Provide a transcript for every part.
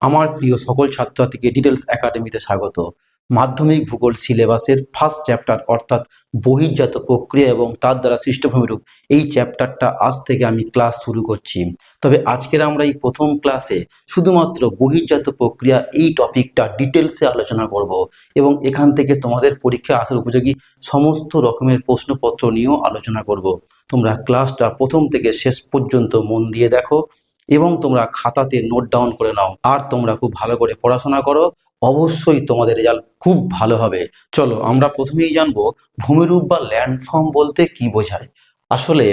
আমার প্রিয় সকল ছাত্রছাত্রীকে ডিটেলস একাডেমিতে স্বাগত। মাধ্যমিক ভূগোল সিলেবাসের ফার্স্ট চ্যাপ্টার অর্থাৎ বহির্জাত প্রক্রিয়া এবং তার দ্বারা সৃষ্ট ভূমিরূপ, এই চ্যাপ্টারটা আজ থেকে আমি ক্লাস শুরু করছি। তবে আজকের আমরা এই প্রথম ক্লাসে শুধুমাত্র বহির্জাত প্রক্রিয়া এই টপিকটা ডিটেলসে আলোচনা করব এবং এখান থেকে তোমাদের পরীক্ষায় আসার উপযোগী সমস্ত রকমের প্রশ্নপত্র নিয়েও আলোচনা করব। তোমরা ক্লাসটা প্রথম থেকে শেষ পর্যন্ত মন দিয়ে দেখো এবং তোমরা খাতাতে নোট ডাউন করে নাও, আর তোমরা খুব ভালো করে পড়াশোনা করো, অবশ্যই তোমাদের রেজাল্ট খুব ভালো হবে। চলো আমরা প্রথমেই জানবো ভূমিরূপ বা ল্যান্ডফর্ম বলতে কি বোঝায়। আসলে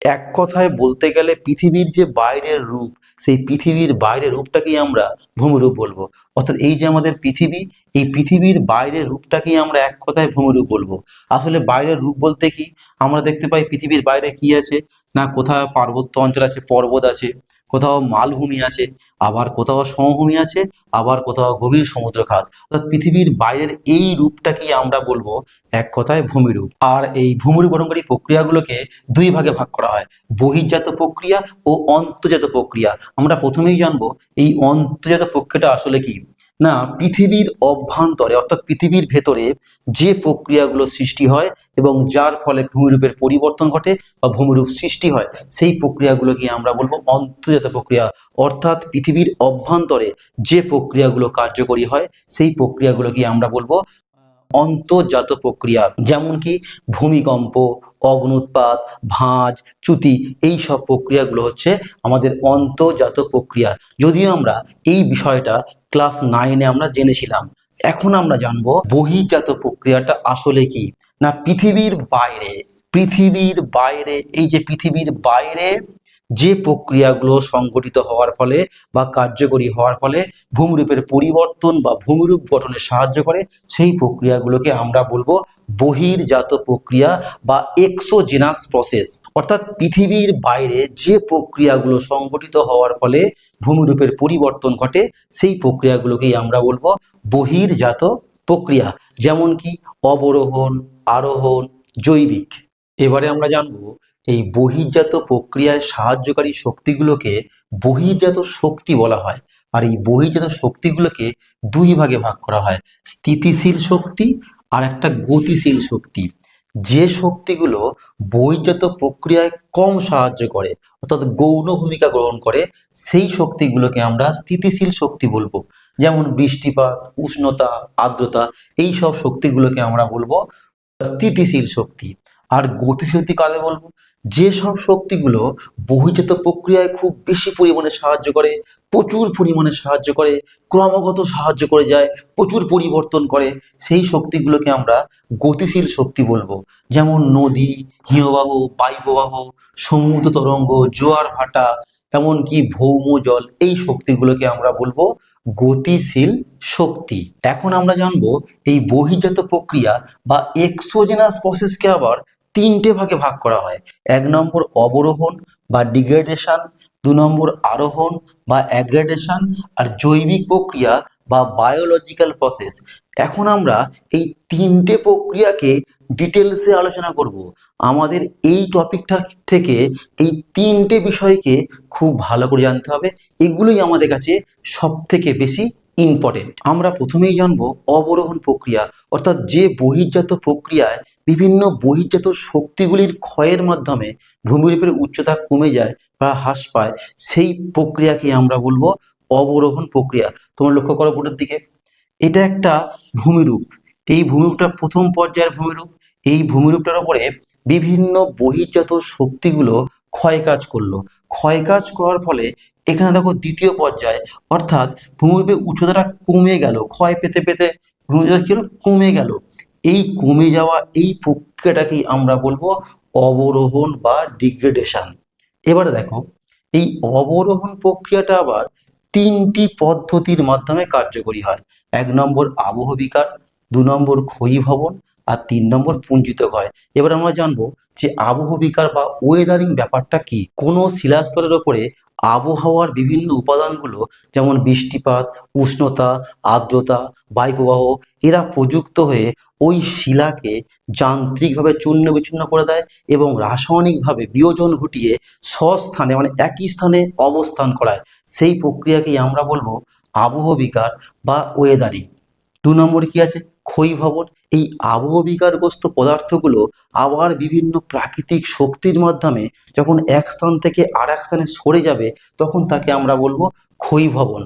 এক কথায় বলতে গেলে পৃথিবীর যে বাইরের রূপ, সেই পৃথিবীর বাইরের রূপটাকেই আমরা ভূমিরূপ বলবো। অর্থাৎ এই যে আমাদের পৃথিবী, এই পৃথিবীর বাইরের রূপটাকেই আমরা এক কথায় ভূমিরূপ বলবো। আসলে বাইরের রূপ বলতে কি, আমরা দেখতে পাই পৃথিবীর বাইরে কি আছে না, কোথাও পার্বত্য অঞ্চল আছে, পর্বত আছে, কোথাও মালভূমি আছে, আবার কোথাও সমভূমি আছে, আবার কোথাও গভীর সমুদ্রখাত। অর্থাৎ পৃথিবীর বাইরের এই রূপটাকেই আমরা বলবো এক কথায় ভূমিরূপ। আর এই ভূমিরূপ গঠনকারী প্রক্রিয়াগুলোকে দুই ভাগে ভাগ করা হয়, বহির্জাত প্রক্রিয়া ও অন্তর্জাত প্রক্রিয়া। আমরা প্রথমেই জানবো এই অন্তর্জাত প্রক্রিয়াটা আসলে কি না, পৃথিবীর অভ্যন্তরে অর্থাৎ পৃথিবীর ভেতরে যে প্রক্রিয়াগুলো সৃষ্টি হয় এবং যার ফলে ভূমিরূপের পরিবর্তন ঘটে বা ভূমিরূপ সৃষ্টি হয়, সেই প্রক্রিয়াগুলোকে আমরা বলবো অন্তর্জাত প্রক্রিয়া। অর্থাৎ পৃথিবীর অভ্যন্তরে যে প্রক্রিয়াগুলো কার্যকরী হয়, সেই প্রক্রিয়াগুলোকে আমরা বলবো অন্তর্জাত প্রক্রিয়া। যেমন কি ভূমিকম্প, অগ্নুৎপাত, ভাঁজ, চ্যুতি, এই সব প্রক্রিয়াগুলো হচ্ছে আমাদের অন্তর্জাত প্রক্রিয়া। যদিও আমরা এই বিষয়টা ক্লাস 9-এ আমরা জেনেছিলাম। এখন আমরা জানবো বহির্জাত প্রক্রিয়াটা আসলে কি না, পৃথিবীর বাইরে এই যে পৃথিবীর বাইরে যে প্রক্রিয়াগুলো সংঘটিত হওয়ার ফলে বা কার্যকরী হওয়ার ফলে ভূমিরূপের পরিবর্তন বা ভূমিরূপ গঠনে সাহায্য করে, সেই প্রক্রিয়াগুলোকে আমরা বলবো বহির্জাত প্রক্রিয়া বা এক্সোজেনাস প্রসেস। অর্থাৎ পৃথিবীর বাইরে যে প্রক্রিয়াগুলো সংঘটিত হওয়ার ফলে ভূমিরূপের পরিবর্তন ঘটে, সেই প্রক্রিয়াগুলোকেই আমরা বলবো বহির্জাত প্রক্রিয়া। যেমন কি অবরোহণ, আরোহণ, জৈবিক। এবারে আমরা জানবো এই বহির্জাত প্রক্রিয়ায় সাহায্যকারী শক্তিগুলোকে বহির্জাত শক্তি বলা হয়। আর এই বহির্জাত শক্তিগুলোকে দুই ভাগে ভাগ করা হয়, স্থিতিশীল শক্তি আর একটা গতিশীল শক্তি। যে শক্তিগুলো বহির্জাত প্রক্রিয়ায় কম সাহায্য করে অর্থাৎ গৌণ ভূমিকা গ্রহণ করে, সেই শক্তিগুলোকে আমরা স্থিতিশীল শক্তি বলবো। যেমন বৃষ্টিপাত, উষ্ণতা, আর্দ্রতা, এই সব শক্তিগুলোকে আমরা বলবো স্থিতিশীল শক্তি। আর গতিশীল শক্তি কাকে বলবো, যে সব শক্তিগুলো বহির্জাত প্রক্রিয়ায় খুব বেশি পরিমাণে সাহায্য করে, প্রচুর পরিমাণে সাহায্য করে, ক্রমাগত সাহায্য করে যায়, প্রচুর পরিবর্তন করে, সেই শক্তিগুলোকে আমরা গতিশীল শক্তি বলবো। যেমন নদী, হিমবাহ, বায়ুপ্রবাহ, সমুদ্র তরঙ্গ, জোয়ার ভাটা, এমনকি ভৌম জল, এই শক্তিগুলোকে আমরা বলবো গতিশীল শক্তি। এখন আমরা জানবো এই বহির্জাত প্রক্রিয়া বা এক্সোজেনাস প্রসেসকে আবার তিনটে ভাগে ভাগ করা হয়। 1 নম্বর অবরোহণ বা ডিগ্রেডেশন, 2 নম্বর আরোহণ বা অ্যাগ্রেডেশন, আর জৈবিক প্রক্রিয়া বা বায়োলজিক্যাল প্রসেস। এখন আমরা এই তিনটে প্রক্রিয়াকে ডিটেলসে আলোচনা করব। আমাদের এই টপিকটা থেকে এই তিনটে বিষয়কে খুব ভালো করে জানতে হবে, এগুলোই আমাদের কাছে সব থেকে বেশি ইম্পর্টেন্ট। আমরা প্রথমেই জানবো অবরোহণ প্রক্রিয়া, অর্থাৎ যে বহির্জাত প্রক্রিয়ায় বিভিন্ন বহির্জাত শক্তিগুলির ক্ষয়ের মাধ্যমে ভূমিরূপের উচ্চতা কমে যায় বা হ্রাস পায়, সেই প্রক্রিয়াকে আমরা বলবো অবরোহণ প্রক্রিয়া। তোমরা লক্ষ্য করো বোর্ডের দিকে, এটা একটা ভূমিরূপ। এই ভূমিরূপটা প্রথম পর্যায়ের ভূমিরূপ। এই ভূমিরূপটার উপরে বিভিন্ন বহির্জাত শক্তিগুলো ক্ষয়কাজ করলো। ক্ষয়কাজ করার ফলে এখানে দেখো দ্বিতীয় পর্যায়ে, অর্থাৎ ভূমিরূপের উচ্চতাটা কমে গেল, ক্ষয় পেতে পেতে ভূমিরূপটা কি হলো, কমে গেল। এই কমে যাওয়া এই প্রক্রিয়াটাকেই আমরা বলবো অবরোহণ বা ডিগ্রেডেশন। এবারে দেখো এই অবরোহণ প্রক্রিয়াটা আবার তিনটি পদ্ধতির মাধ্যমে কার্যকরী হয়। 1 নম্বর আবহ বিকার, 2 নম্বর ক্ষয়ীভবন, আর 3 নম্বর পুঞ্জিত ক্ষয়। এবার আমরা জানবো যে আবহ বিকার বা ওয়েদারিং ব্যাপারটা কি। কোনো শিলাস্তরের ওপরে আবহাওয়ার বিভিন্ন উপাদানগুলো যেমন বৃষ্টিপাত, উষ্ণতা, আর্দ্রতা, বায়ুপ্রবাহ, এরা প্রযুক্ত হয়ে ওই শিলাকে যান্ত্রিকভাবে চূর্ণ বিচূর্ণ করে দেয় এবং রাসায়নিকভাবে বিয়োজন ঘটিয়ে স্বস্থানে মানে একই স্থানে অবস্থান করায়। সেই প্রক্রিয়াকেই আমরা বলবো আবহবিকার বা ওয়েদারিং। 2 নম্বরে কি আছে? ক্ষয়ীভবন। এই আবহবিকারগ্রস্ত পদার্থগুলো আবার বিভিন্ন প্রাকৃতিক শক্তির মাধ্যমে যখন এক স্থান থেকে আর এক স্থানে সরে যাবে, তখন তাকে আমরা বলবো ক্ষয়ীভবন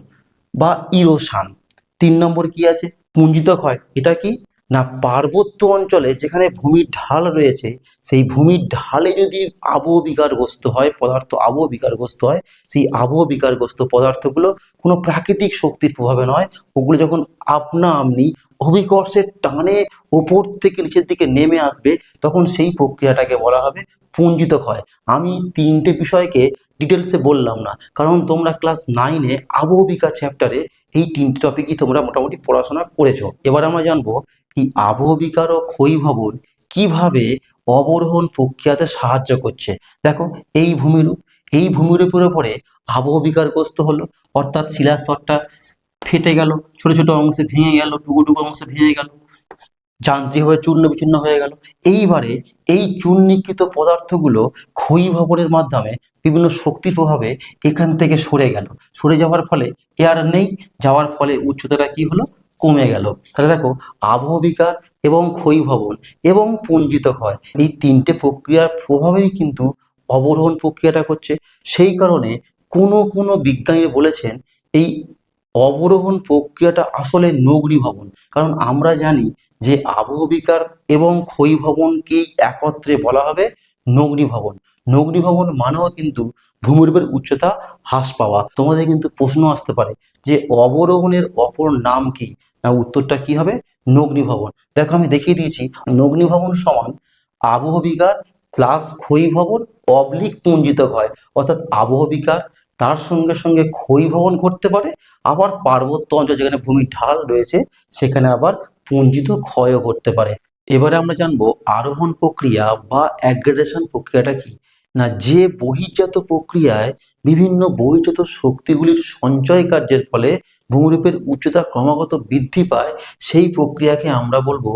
বা ইরোশন। 3 নম্বর কি আছে? পুঞ্জিত ক্ষয়। এটা কি? না পার্বত্য অঞ্চলে যেখানে ভূমির ঢাল রয়েছে, সেই ভূমির ঢালে যদি আবহবিকারগ্রস্ত হয়, পদার্থ আবহবিকারগ্রস্ত হয়, সেই আবহবিকারগ্রস্ত পদার্থগুলো কোনো প্রাকৃতিক শক্তির প্রভাবে নয়, ওগুলো যখন আপনা আপনি অভিকর্ষের টানে ওপর থেকে নিচের দিকে নেমে আসবে, তখন সেই প্রক্রিয়াটাকে বলা হবে পুঞ্জিত ক্ষয়। আমি 3টে বিষয়কে ডিটেলসে বললাম না, কারণ তোমরা ক্লাস 9-এ আবহবিকার চ্যাপ্টারে এই 3টে টপিকই তোমরা মোটামুটি পড়াশোনা করেছো। এবার আমরা জানবো এই আবহবিকার ও ক্ষয়ীভবন কিভাবে অবরোহণ প্রক্রিয়াতে সাহায্য করছে। দেখো, এই ভূমিরূপ, এই ভূমিরূপের উপরে আবহবিকারগ্রস্ত হলো, অর্থাৎ শিলাস্তরটা ফেটে গেল, ছোট ছোট অংশে ভেঙে গেল, টুকরো টুকরো অংশে ভেঙে গেল, যান্ত্রিকভাবে চূর্ণ বিচূর্ণ হয়ে গেল। এইবারে এই চূর্ণীকৃত পদার্থগুলো ক্ষয়ীভবনের মাধ্যমে বিভিন্ন শক্তির প্রভাবে এখান থেকে সরে গেল। সরে যাওয়ার ফলে এয়ার নেই, যাওয়ার ফলে উচ্চতাটা কি হলো? কমে গেল। তাহলে দেখো, আবহবিকার এবং ক্ষয়ীভবন এবং পুঞ্জিত ক্ষয়, এই 3টে প্রক্রিয়ার প্রভাবেই কিন্তু অবরোহণ প্রক্রিয়াটা করছে। সেই কারণে কোনো বিজ্ঞানী বলেছেন এই অবরোহণ প্রক্রিয়াটা আসলে নগ্নিভবন। কারণ আমরা জানি যে আবহবিকার এবং ক্ষয়ীভবনকেই একত্রে বলা হবে নগ্নিভবন। নগ্নিভবন মানেও কিন্তু ভূমিরূপের উচ্চতা হ্রাস পাওয়া। তোমাদের কিন্তু প্রশ্ন আসতে পারে যে অবরোহণের অপর নাম কি? না, উত্তরটা কি হবে? নগ্নিভবন। দেখো, আমি দেখিয়ে দিয়েছি, নগ্নিভবন সমান আবহবিকার প্লাস ক্ষয়ীভবন অবলিক পুঞ্জিত ক্ষয়। অর্থাৎ আবহবিকার তার সঙ্গে সঙ্গে ক্ষয়ীভবন ঘটতে পারে, আবার পার্বত্য অঞ্চল যেখানে ভূমির ঢাল রয়েছে সেখানে আবার পুঞ্জিত ক্ষয়ও ঘটতে পারে। এবারে আমরা জানবো আরোহণ প্রক্রিয়া বা অ্যাগ্রেডেশন প্রক্রিয়াটা কি। না, যে বহির্জাত প্রক্রিয়ায় বিভিন্ন বহির্জাত শক্তিগুলির সঞ্চয় কার্যের ফলে ভূমিরূপের উচ্চতা ক্রমাগত বৃদ্ধি পায়, সেই প্রক্রিয়াকে আমরা বলবো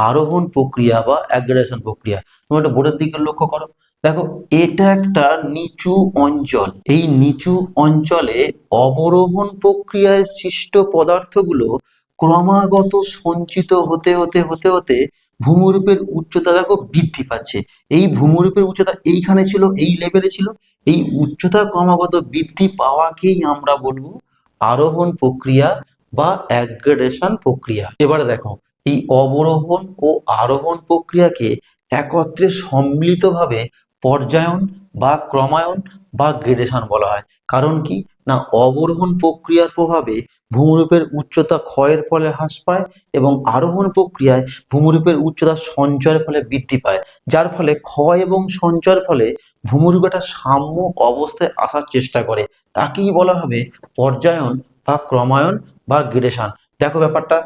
আরোহণ প্রক্রিয়া বা অ্যাগ্রেডেশন প্রক্রিয়া। তোমরা একটা বোর্ডের দিকে লক্ষ্য করো, দেখো এটা একটা নিচু অঞ্চল। এই নিচু অঞ্চলে অবরোহণ প্রক্রিয়ায় সৃষ্ট পদার্থগুলো ক্রমাগত সঞ্চিত হতে হতে হতে হতে ভূমিরূপের উচ্চতা দেখো বৃদ্ধি পাচ্ছে। এই ভূমিরূপের উচ্চতা এইখানে ছিল, এই লেভেলে ছিল, এই উচ্চতা ক্রমাগত বৃদ্ধি পাওয়াকেই আমরা বলবো আরোহণ প্রক্রিয়া বা অ্যাগ্রেডেশন প্রক্রিয়া। এবারে দেখো, এই অবরোহণ ও আরোহণ প্রক্রিয়াকে একত্রে সম্মিলিতভাবে পর্যায়ন বা ক্রমায়ন বা গ্রেডেশন বলা হয়। কারণ কি? না, অবরোহণ প্রক্রিয়ার প্রভাবে ভূমিরূপের উচ্চতা ক্ষয়ের ফলে হ্রাস পায় এবং আরোহণ প্রক্রিয়ায় ভূমিরূপের উচ্চতা সঞ্চয়ের ফলে বৃদ্ধি পায়, যার ফলে ক্ষয় এবং সঞ্চয়ের ফলে ভূমিরূপ একটা সাম্য অবস্থায় আসার চেষ্টা করে। তাকেই বলা হবে পর্যায়ন বা ক্রমায়ন বা গ্রেডেশন। দেখো ব্যাপারটা,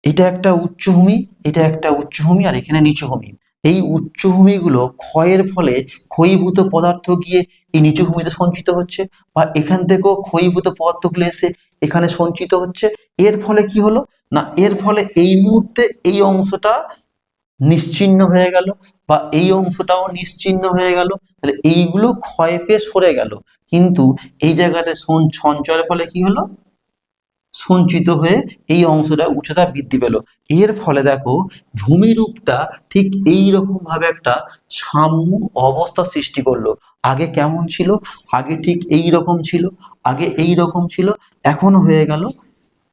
এটা একটা উচ্চভূমি, এটা একটা উচ্চভূমি, আর এখানে নিচুভূমি। এই উচ্চভূমিগুলো ক্ষয়ের ফলে ক্ষয়ীভূত পদার্থ গিয়ে এই নিচুভূমিতে সঞ্চিত হচ্ছে, বা এখান থেকেও ক্ষয়ীভূত পদার্থগুলো এসে এখানে সঞ্চিত হচ্ছে। এর ফলে কি হলো? না, এর ফলে এই মুহূর্তে এই অংশটা নিশ্চিহ্ন হয়ে গেল, বা এই অংশটাও নিশ্চিহ্ন হয়ে গেল। তাহলে এইগুলো ক্ষয় পেয়ে সরে গেল, কিন্তু এই জায়গাটা সঞ্চয়ের ফলে কি হলো? সঞ্চিত হয়ে এই অংশটা উচ্চতা বৃদ্ধি পেল। এর ফলে দেখো ভূমিরূপটা ঠিক এই রকম ভাবে একটা সাম্য অবস্থা সৃষ্টি করলো। আগে কেমন ছিল? আগে ঠিক এই রকম ছিল, আগে এই রকম ছিল, এখন হয়ে গেল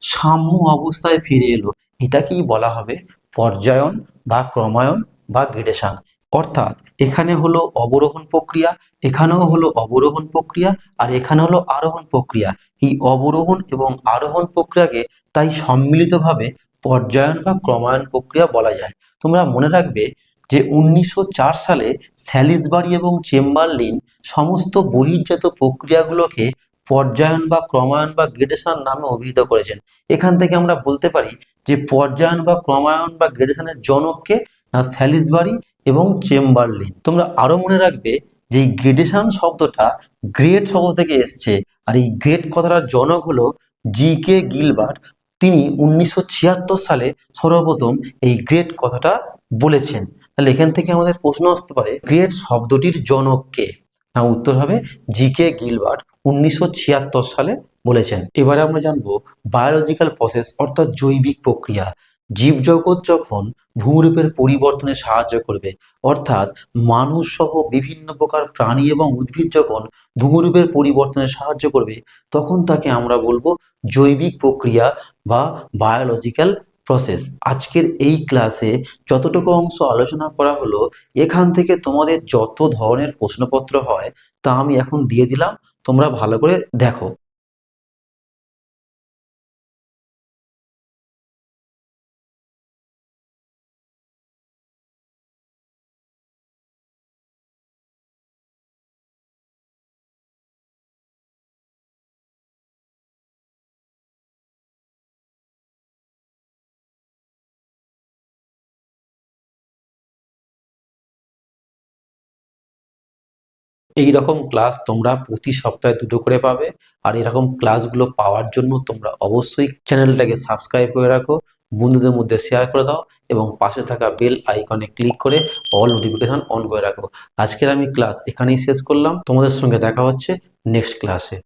সাম্য অবস্থায় ফিরে এলো। এটাকেই বলা হবে পর্যায়ন বা ক্রমায়ন বা গ্রেডেশন। অর্থাৎ এখানে হলো অবরোহণ প্রক্রিয়া, এখানেও হলো অবরোহণ প্রক্রিয়া, আর এখানে হলো আরোহণ প্রক্রিয়া। এই অবরোহণ এবং আরোহণ প্রক্রিয়াকে তাই সম্মিলিতভাবে পর্যায়ন বা ক্রমায়ন প্রক্রিয়া বলা যায়। তোমরা মনে রাখবে যে 1904 সালে স্যালিসবারি এবং চেম্বারলিন সমস্ত বহির্জাত প্রক্রিয়াগুলোকে পর্যায়ন বা ক্রমায়ন বা গ্রেডেশন নামে অভিহিত করেছেন। এখান থেকে আমরা বলতে পারি যে পর্যায়ন বা ক্রমায়ন বা গ্রেডেশনের জনককে? না, স্যালিসবারি এবং চেম্বারলিন। তোমরা আরো মনে রাখবে যে এই গ্রেডেশন শব্দটা গ্রেড শব্দ থেকে এসছে, আর এই গ্রেড কথাটার জনক হলো জি.কে. গিলবার্ট। তিনি 1976 সালে সর্বপ্রথম এই গ্রেড কথাটা বলেছেন। তাহলে এখান থেকে আমাদের প্রশ্ন আসতে পারে গ্রেড শব্দটির জনক কে? না, উত্তর হবে জি.কে. গিলবার্ট 1976 সালে বলেছেন। এবারে আমরা জানবো বায়োলজিক্যাল প্রসেস অর্থাৎ জৈবিক প্রক্রিয়া। জীবজগৎ যখন ভূমিরূপের পরিবর্তনে সাহায্য করবে, অর্থাৎ মানুষ সহ বিভিন্ন প্রকার প্রাণী এবং উদ্ভিদ যখন ভূমিরূপের পরিবর্তনে সাহায্য করবে, তখন তাকে আমরা বলবো জৈবিক প্রক্রিয়া বা বায়োলজিক্যাল প্রসেস। আজকের এই ক্লাসে যতটুকু অংশ আলোচনা করা হলো, এখান থেকে তোমাদের যত ধরনের প্রশ্নপত্র হয় তা আমি এখন দিয়ে দিলাম, তোমরা ভালো করে দেখো। এই রকম ক্লাস তোমরা প্রতি সপ্তাহে দুটো করে পাবে। আর এরকম ক্লাসগুলো পাওয়ার জন্য তোমরা অবশ্যই চ্যানেলটাকে সাবস্ক্রাইব করে রাখো, বন্ধুদের মধ্যে শেয়ার করে দাও এবং পাশে থাকা বেল আইকনে ক্লিক করে অল নোটিফিকেশন অন করে রাখো। আজকের আমি ক্লাস এখানেই শেষ করলাম, তোমাদের সঙ্গে দেখা হচ্ছে নেক্সট ক্লাসে।